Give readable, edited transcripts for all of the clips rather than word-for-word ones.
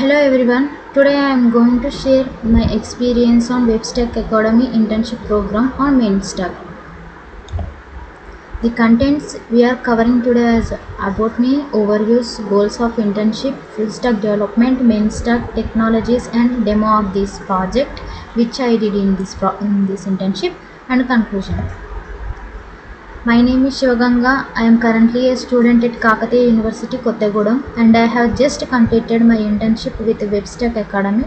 Hello everyone. Today I am going to share my experience on WebStack Academy internship program on MainStack. The contents we are covering today is about me, overviews, goals of internship, full stack development, MainStack technologies, and demo of this project which I did in this internship, and conclusion. My name is Shivaganga. I am currently a student at Kakatiya University, Kottagudem, and I have just completed my internship with WebStack Academy,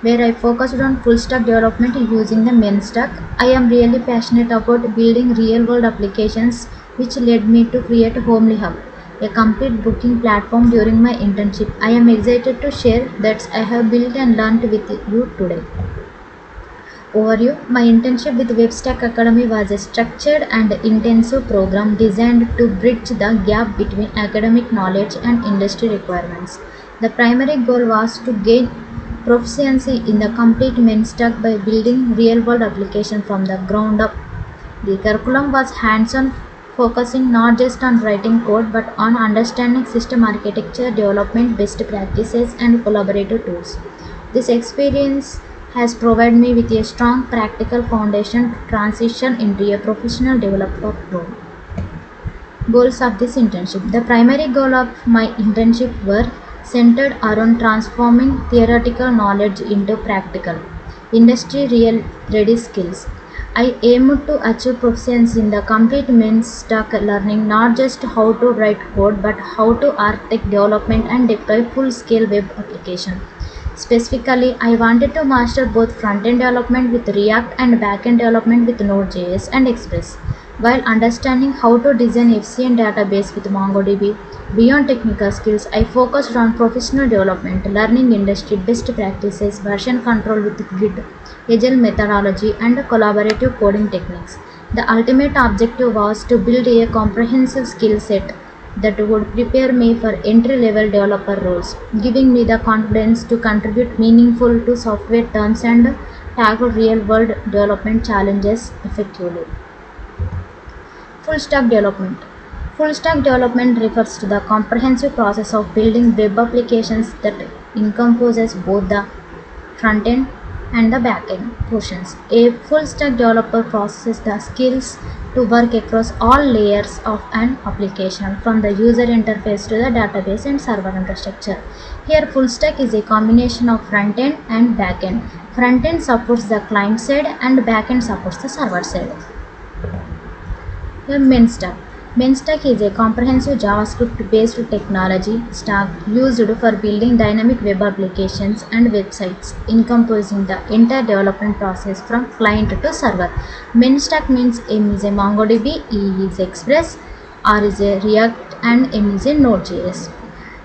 where I focused on full stack development using the MainStack. I am really passionate about building real-world applications, which led me to create Homely Hub, a complete booking platform during my internship. I am excited to share that I have built and learned with you today. Overview. My internship with WebStack Academy was a structured and intensive program designed to bridge the gap between academic knowledge and industry requirements. The primary goal was to gain proficiency in the complete MainStack by building real-world applications from the ground up. The curriculum was hands-on, focusing not just on writing code but on understanding system architecture, development best practices, and collaborative tools. This experience has provided me with a strong practical foundation to transition into a professional developer role. Goals of this internship. The primary goal of my internship were centered around transforming theoretical knowledge into practical, industry-ready skills. I aimed to achieve proficiency in the complete MainStack, learning not just how to write code but how to architect development and deploy full-scale web applications. Specifically, I wanted to master both front-end development with React and back-end development with Node.js and Express, while understanding how to design FCN database with MongoDB. Beyond technical skills, I focused on professional development, learning industry best practices, version control with Git, Agile methodology, and collaborative coding techniques. The ultimate objective was to build a comprehensive skill set that would prepare me for entry-level developer roles, giving me the confidence to contribute meaningful to software terms and tackle real-world development challenges effectively. Full stack development. Full stack development refers to the comprehensive process of building web applications that encompasses both the front-end and the back-end portions. A full stack developer possesses the skills to work across all layers of an application, from the user interface to the database and server infrastructure. Here, full stack is a combination of front-end and back-end. Front-end supports the client side and back-end supports the server side. Here, MainStack. MainStack is a comprehensive JavaScript-based technology stack used for building dynamic web applications and websites, encompassing the entire development process from client to server. MainStack means M is a MongoDB, E is Express, R is a React, and M is a Node.js.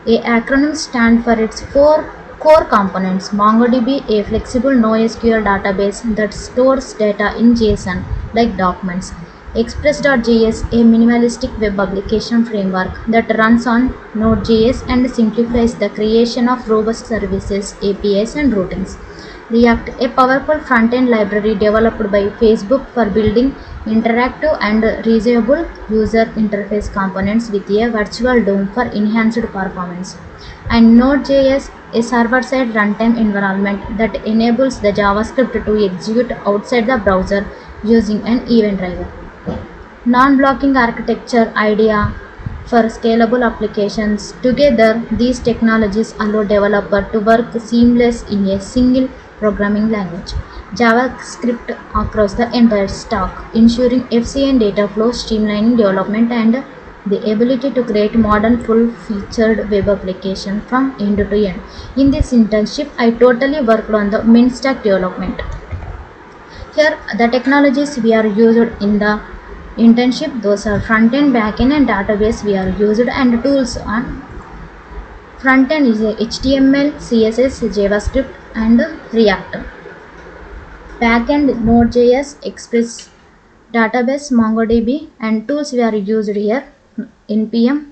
A acronym stands for its four core components: MongoDB, a flexible NoSQL database that stores data in JSON like documents; Express.js, a minimalistic web application framework that runs on Node.js and simplifies the creation of robust services, APIs, and routines; React, a powerful front-end library developed by Facebook for building interactive and reusable user interface components with a virtual DOM for enhanced performance; and Node.js, a server-side runtime environment that enables the JavaScript to execute outside the browser using an event driver. Non-blocking architecture idea for scalable applications. Together, these technologies allow developers to work seamlessly in a single programming language, JavaScript, across the entire stack, ensuring FCN data flow, streamlining development, and the ability to create modern full-featured web application from end to end. In this internship, I totally worked on the MainStack development. Here, the technologies we are used in the internship, those are front-end, back-end, and database we are used, and tools on front-end is HTML, CSS, JavaScript, and React. Back-end Node.js, Express, database MongoDB, and tools we are used here: NPM,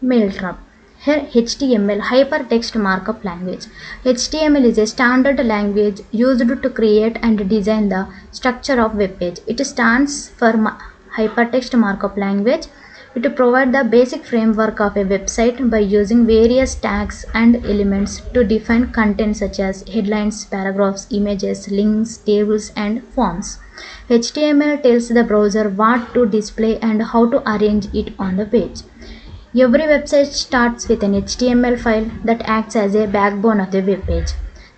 Mailtrap. Here, HTML, Hypertext Markup Language. HTML is a standard language used to create and design the structure of web page. It stands for Hypertext Markup Language. It provides the basic framework of a website by using various tags and elements to define content such as headlines, paragraphs, images, links, tables, and forms. HTML tells the browser what to display and how to arrange it on the page. Every website starts with an HTML file that acts as a backbone of the web page.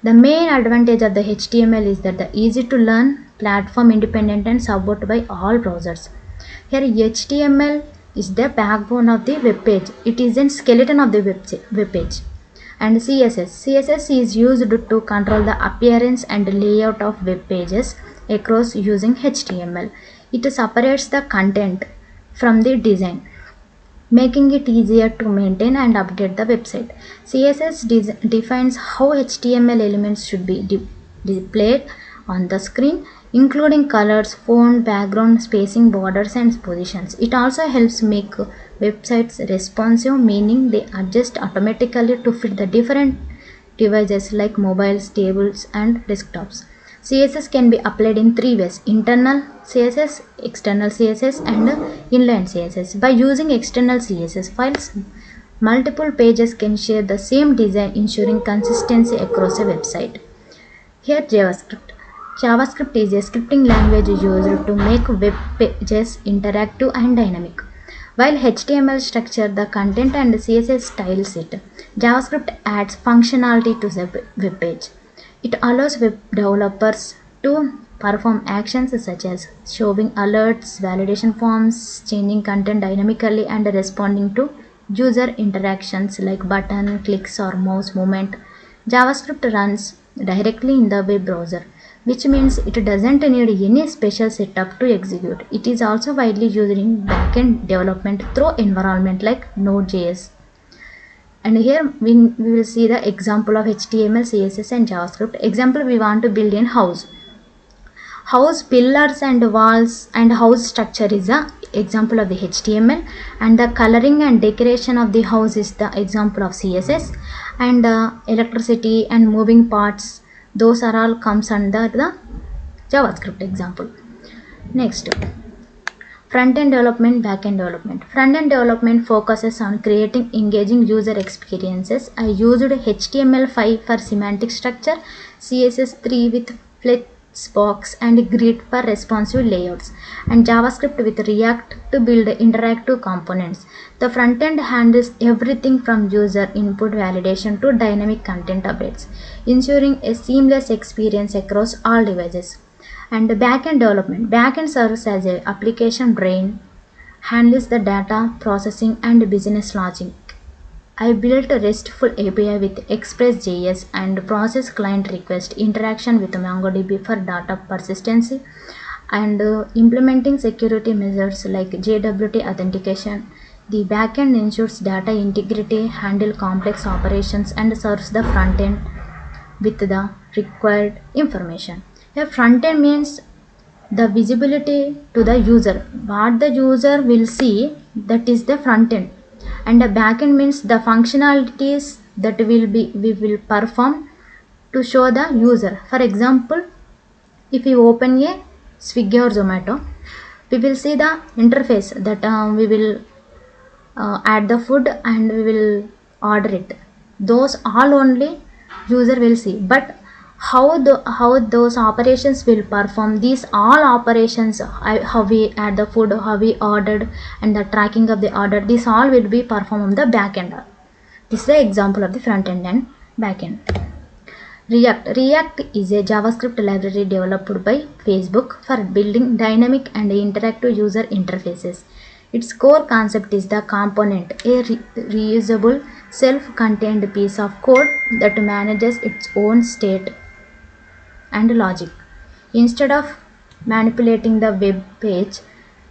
The main advantage of the HTML is that the easy to learn, platform independent, and supported by all browsers. Here HTML is the backbone of the web page. It is a skeleton of the web page. And CSS is used to control the appearance and layout of web pages across using HTML. It separates the content from the design, making it easier to maintain and update the website. CSS defines how HTML elements should be displayed on the screen, including colors, font, background, spacing, borders, and positions. It also helps make websites responsive, meaning they adjust automatically to fit the different devices like mobiles, tablets, and desktops. CSS can be applied in three ways: internal CSS, external CSS, and inline CSS. By using external CSS files, multiple pages can share the same design, ensuring consistency across a website. Here JavaScript. JavaScript is a scripting language used to make web pages interactive and dynamic. While HTML structures the content and CSS styles it, JavaScript adds functionality to the web page. It allows web developers to perform actions such as showing alerts, validation forms, changing content dynamically, and responding to user interactions like button clicks or mouse movement. JavaScript runs directly in the web browser, which means it doesn't need any special setup to execute. It is also widely used in backend development through environment like Node.js. And here we will see the example of HTML, CSS, and JavaScript. Example, we want to build in house. House pillars and walls and house structure is the example of the HTML, and the coloring and decoration of the house is the example of CSS, and electricity and moving parts, those are all comes under the JavaScript example. Next, front-end development, back-end development. Front-end development focuses on creating engaging user experiences. I used HTML5 for semantic structure, CSS3 with flexbox and grid for responsive layouts, and JavaScript with React to build interactive components. The front-end handles everything from user input validation to dynamic content updates, ensuring a seamless experience across all devices. And the backend development. Backend serves as an application brain, handles the data processing and business logic. I built a RESTful API with Express.js and process client request interaction with MongoDB for data persistency, and implementing security measures like JWT authentication. The backend ensures data integrity, handles complex operations, and serves the frontend with the required information. A front-end means the visibility to the user. What the user will see, that is the front-end. And the back-end means the functionalities that we will perform to show the user. For example, if you open a Swiggy or Zomato, we will see the interface that we will add the food and we will order it. Those all only user will see, but how those operations will perform, these all operations, how we add the food, how we ordered, and the tracking of the order, this all will be performed on the back end. This is the example of the front end and back end. React is a JavaScript library developed by Facebook for building dynamic and interactive user interfaces. Its core concept is the component, a reusable, self-contained piece of code that manages its own state and logic. Instead of manipulating the web page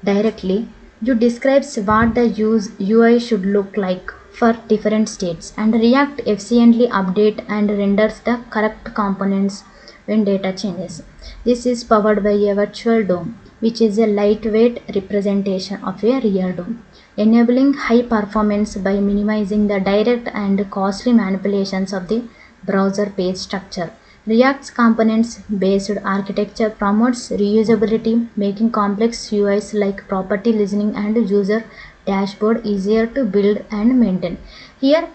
directly, you describe what the UI should look like for different states, and React efficiently updates and renders the correct components when data changes. This is powered by a virtual DOM, which is a lightweight representation of a real DOM, enabling high performance by minimizing the direct and costly manipulations of the browser page structure. React's components-based architecture promotes reusability, making complex UIs like property listening and user dashboard easier to build and maintain. Here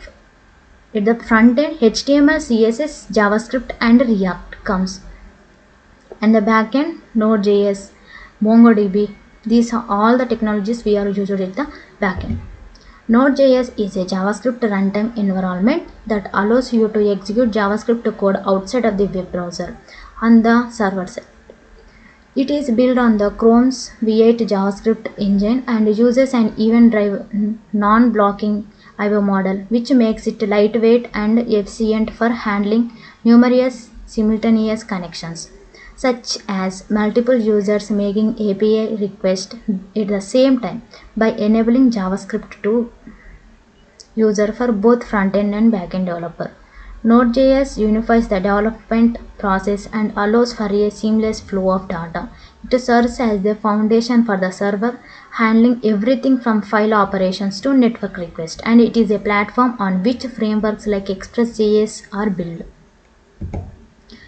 at the front end, HTML, CSS, JavaScript and React comes, and the back end, Node.js, MongoDB. These are all the technologies we are using at the back end. Node.js is a JavaScript runtime environment that allows you to execute JavaScript code outside of the web browser on the server side. It is built on the Chrome's V8 JavaScript engine and uses an event-driven non-blocking IO model, which makes it lightweight and efficient for handling numerous simultaneous connections, such as multiple users making API requests at the same time, by enabling JavaScript to user for both front-end and back-end developer. Node.js unifies the development process and allows for a seamless flow of data. It serves as the foundation for the server, handling everything from file operations to network requests, and it is a platform on which frameworks like Express.js are built.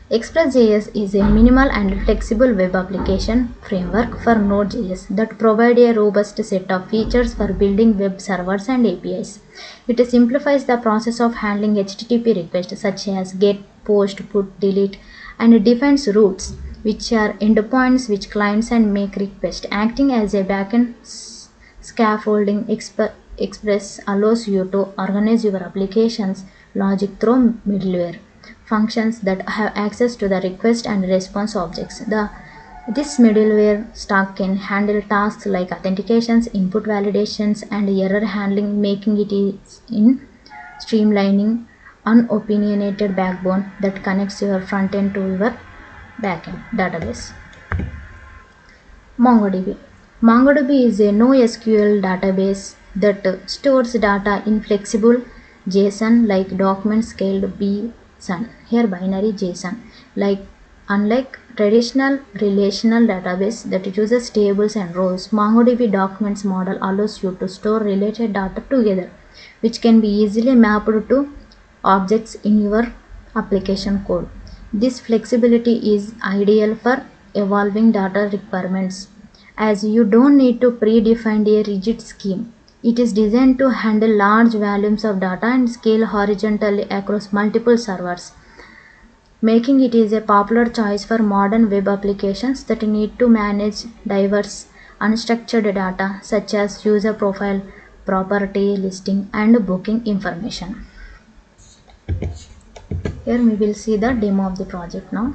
Express.js is a minimal and flexible web application framework for Node.js that provide a robust set of features for building web servers and APIs. It simplifies the process of handling HTTP requests such as GET, POST, PUT, DELETE, and defines routes, which are endpoints which clients and make requests. Acting as a backend scaffolding, Express allows you to organize your application's logic through middleware functions that have access to the request and response objects. This middleware stack can handle tasks like authentications, input validations, and error handling, making it in streamlining unopinionated backbone that connects your front end to your backend database. MongoDB. MongoDB is a NoSQL database that stores data in flexible JSON like document scaled BSON, here binary JSON. Unlike traditional relational database that uses tables and rows, MongoDB documents model allows you to store related data together, which can be easily mapped to objects in your application code. This flexibility is ideal for evolving data requirements, as you don't need to predefine a rigid scheme. It is designed to handle large volumes of data and scale horizontally across multiple servers, making it is a popular choice for modern web applications that need to manage diverse unstructured data such as user profile, property listing, and booking information. Here we will see the demo of the project now.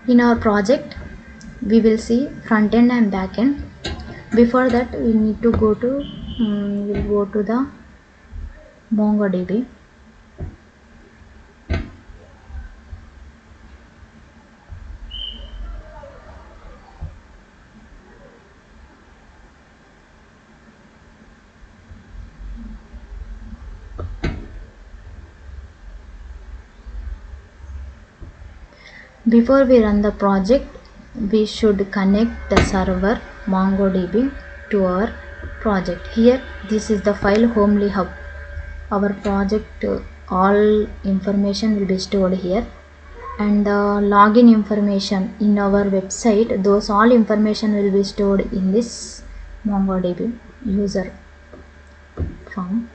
In our project, we will see front end and back end. Before that, we need to go to the MongoDB. Before we run the project, we should connect the server MongoDB to our project. Here, this is the file homely hub. Our project, all information will be stored here, and the login information in our website, those all information will be stored in this MongoDB user form.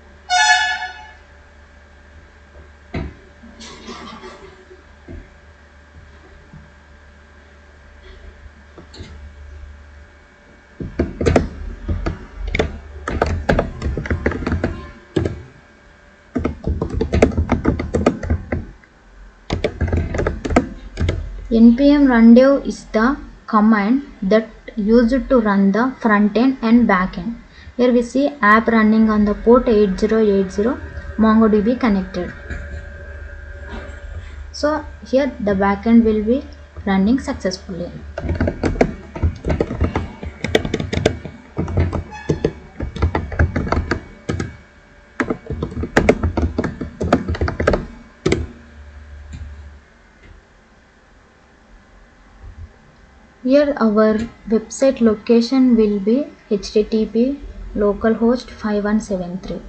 npm rundev is the command that used to run the front end and back end. Here we see app running on the port 8080, MongoDB connected. So here the backend will be running successfully. Here our website location will be http localhost 5173.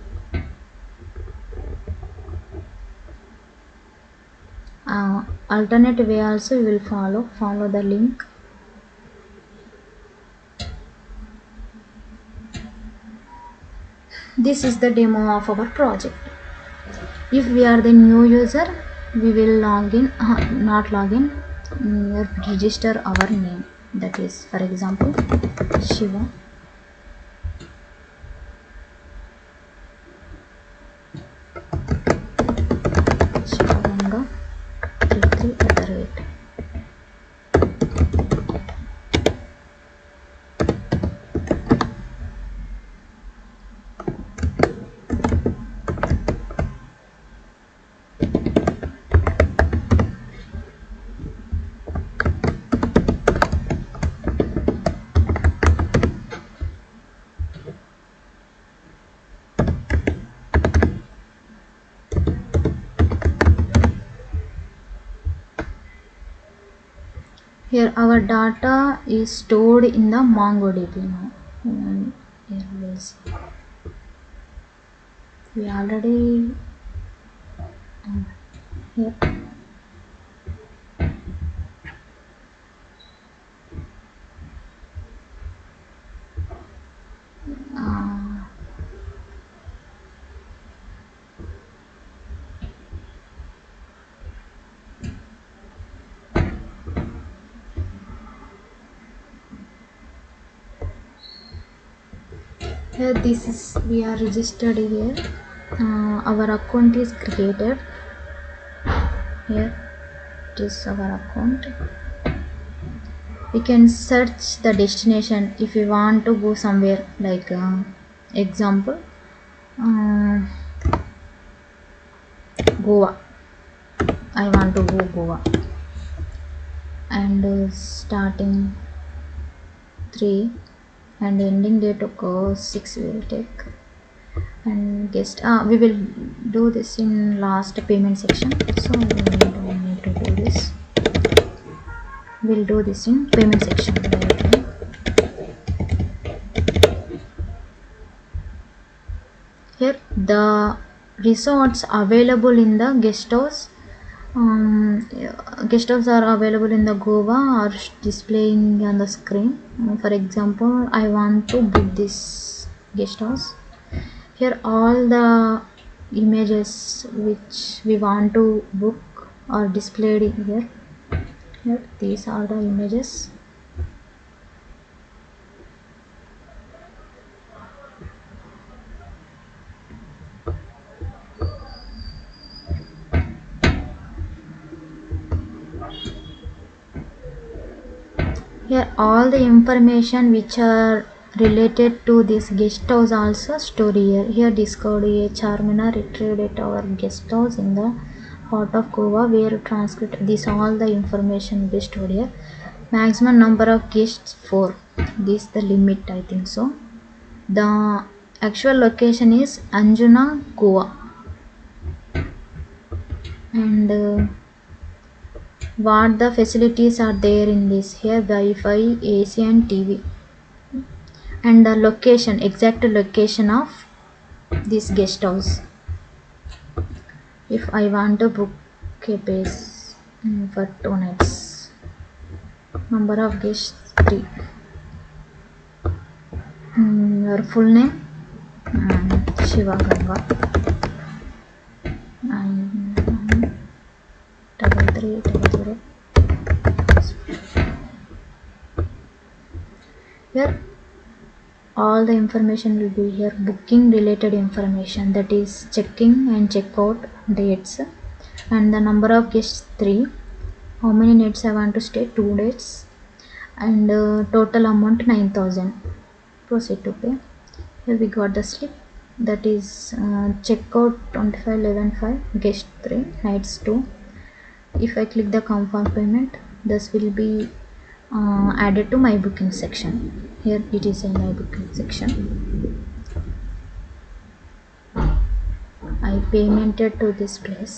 alternate way also we will follow the link. This is the demo of our project. If we are the new user, we will log in, not log in, register our name. That is, for example, Shiva. Shivaganga 33 @ Here our data is stored in the MongoDB now. Here we'll see. We already here. Here this is, we are registered here. Our account is created. Here it is our account. We can search the destination if we want to go somewhere, like example Goa. I want to go Goa, and starting 3 and ending date of 6 we will take, and guest we will do this in last payment section, so we need to do this. We'll do this in payment section directly. Here the resorts available in the guest house. Guest house are available in the Goa or displaying on the screen. For example, I want to book this guest house. Here all the images which we want to book are displayed here. Here these are the images. Here all the information which are related to this guest house also stored here. Here discovered a Charminar retrieved at our guest house in the heart of Goa, where transcript. This all the information will be stored here. Maximum number of guests 4. This the limit, I think so. The actual location is Anjuna, Goa, and what the facilities are there in this. Here Wi-Fi, AC and TV, and the location, exact location of this guest house. If I want to book a place for 2 nights, number of guests 3, your full name Shivaganga, and 3300. Here all the information will be here. Booking related information, that is check-in and check-out dates, and the number of guests 3, how many nights I want to stay, 2 days, and total amount 9,000. Proceed to pay. Here we got the slip, that is checkout 25/11/5, guest 3, nights 2. If I click the confirm payment, this will be added to my booking section. Here it is in my booking section. I paymented to this place,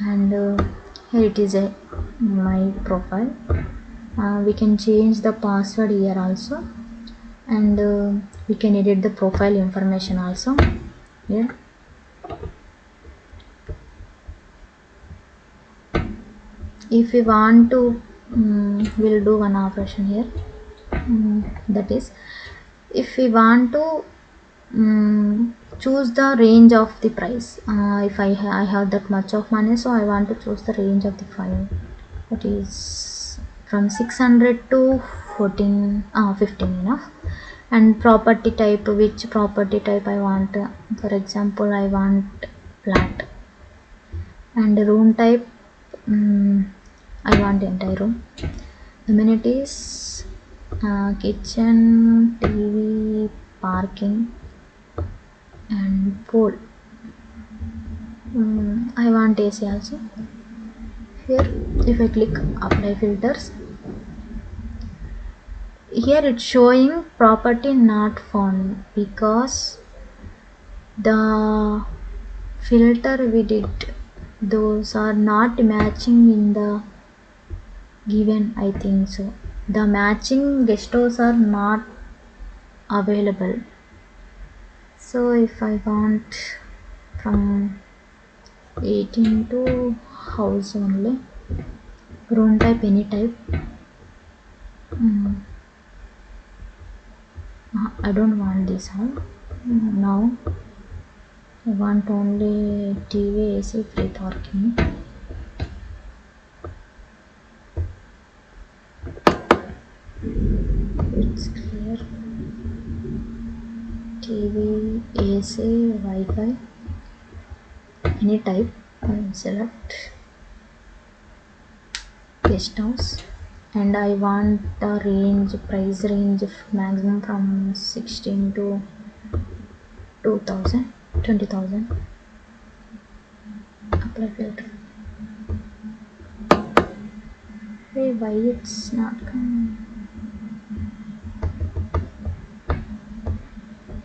and here it is my profile. We can change the password here also, and we can edit the profile information also here. if we want to we'll do one operation here. That is, if we want to choose the range of the price, if I have that much of money, so I want to choose the range of the file, that is from 600 to 15 enough. And property type, which property type I want, for example I want flat. And room type, I want entire room. Amenities, kitchen, TV, parking, and pool. I want AC also. Here if I click apply filters, here it's showing property not found because the filter we did, those are not matching in the given, I think so. The matching guest house are not available. So if I want from 18 to house only, room type any type, I don't want this hall. Now I want only TV, AC, free parking. It's clear. TV, AC, Wi-Fi, any type. I will select guest house, and I want the range, price range maximum from 16 to 2000, 20,000. Apply filter. Hey, why it's not coming?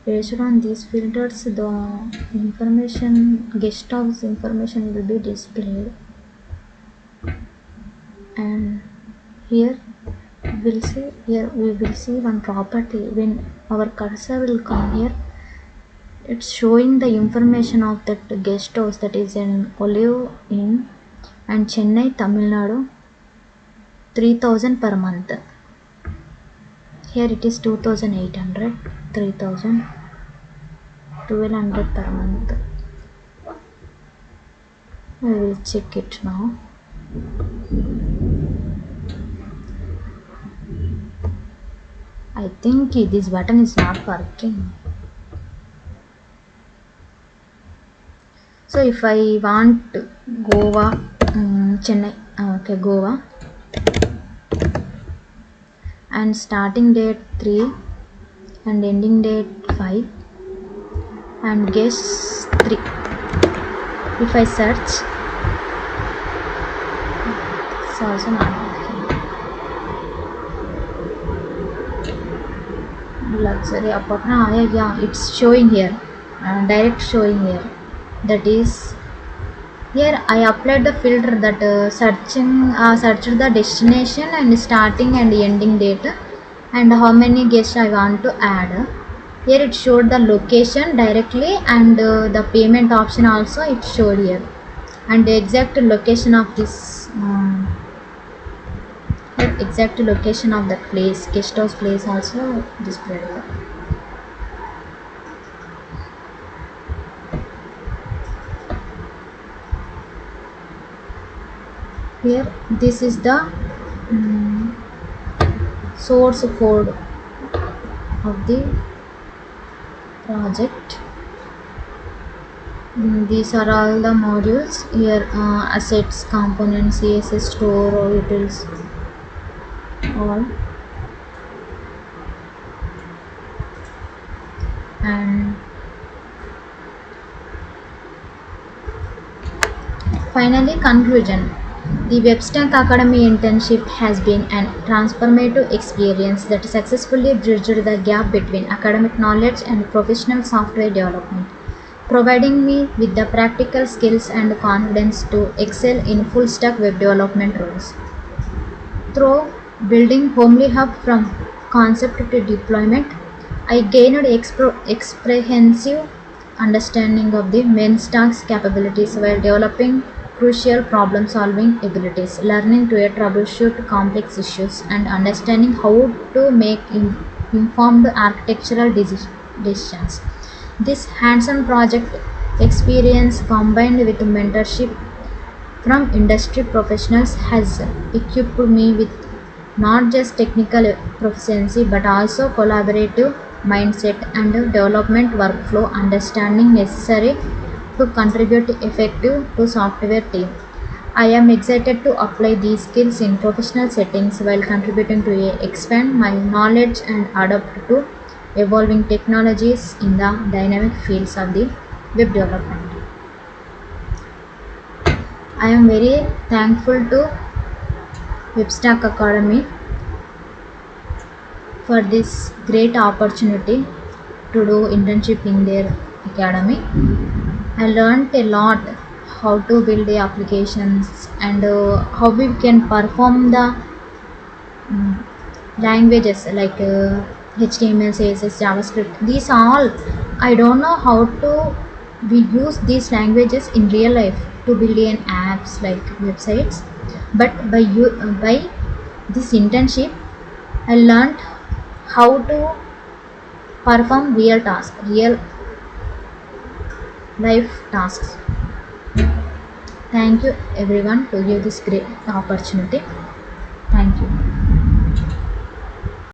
Based on these filters, the information, guest house information will be displayed. And here we will see one property. When our cursor will come here, it's showing the information of that guest house, that is in Olive Inn and Chennai, Tamil Nadu, 3,000 per month. Here it is 2,800, 3,000, 1,200 per month. I will check it now. I think this button is not working. So if I want Goa, Chennai, okay, Goa, and starting date 3 and ending date 5 and guest 3. If I search, it's also not working. Luxury apartment, yeah, it's showing here, direct showing here. That is, here I applied the filter that searched the destination and starting and ending date and how many guests I want to add. Here it showed the location directly, and the payment option also it showed here, and the exact location of this exact location of that place, guest house place also displayed here. Here this is the source code of the project. These are all the modules here, assets, components, CSS, store, utils, all. And finally, conclusion. The WebStack Academy internship has been a transformative experience that successfully bridged the gap between academic knowledge and professional software development, providing me with the practical skills and confidence to excel in full-stack web development roles. Through building Homely Hub from concept to deployment, I gained comprehensive understanding of the main stack's capabilities while developing crucial problem solving abilities, learning to troubleshoot complex issues, and understanding how to make informed architectural decisions. This hands on project experience combined with mentorship from industry professionals has equipped me with not just technical proficiency but also collaborative mindset and development workflow understanding necessary to contribute effective to software team. I am excited to apply these skills in professional settings while contributing to expand my knowledge and adapt to evolving technologies in the dynamic fields of the web development. I am very thankful to WebStack Academy for this great opportunity to do internship in their academy. I learned a lot how to build the applications and how we can perform the languages like HTML, CSS, JavaScript. These all I don't know how to we use these languages in real life to build in apps like websites. But by this internship, I learned how to perform real tasks, real life tasks. Thank you everyone to give this great opportunity.